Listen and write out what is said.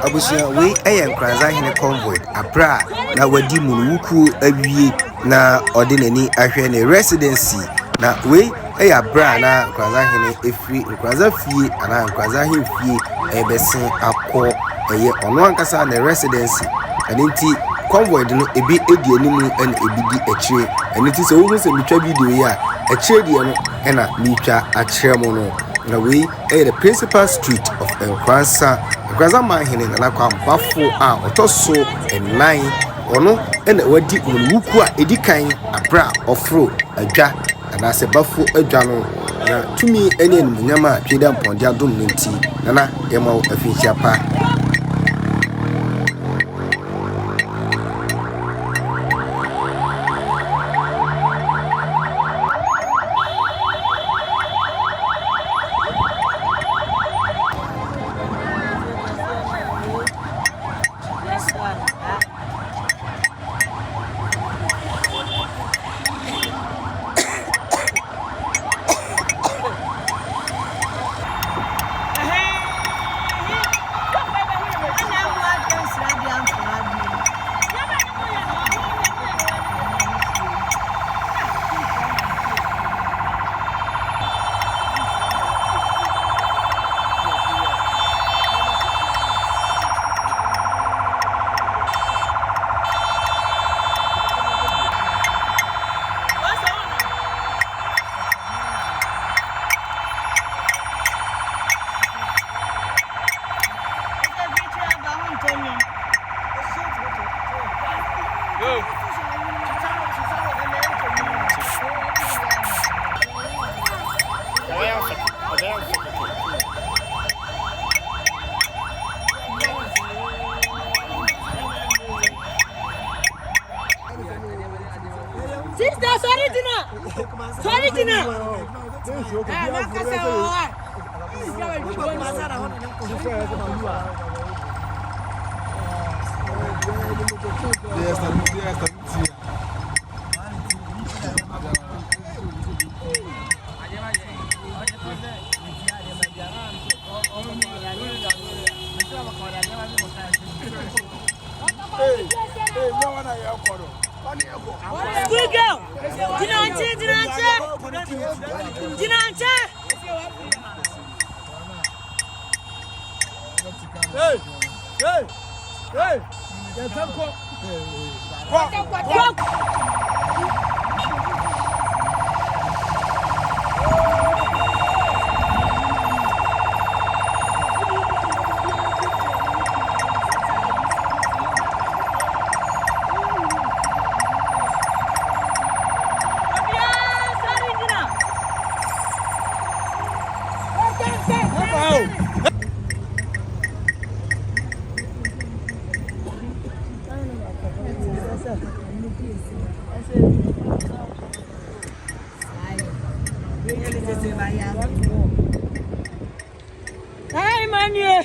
abusia we Nkoranza Manhene Convoy abra na wadi Munuwukuo awie na ode nani ahwe ne residency na we abra na Nkoranza Manhene efri Nkoranza fie ana Nkoranza Manhene fie ebesen akọ ono ankasa na residency anenti convoy de no ebi edi animu en ebi di akire anenti se wo hu se mitwa video yi a akire die no na mitwa akire mo no na we the principal street of Nkoranza Manhene na Kwame Baffoe a otoso 9 ono na wadi Munuwukuo a edikan abra ofro adwa na se Baffoe adwa no na tumi ene nyama tweda mponde adom nti na yema afinchia pa Sister, sorry, Tina. Sorry, Tina. Good girl. Dinanche. Hey. Hey, Manuel.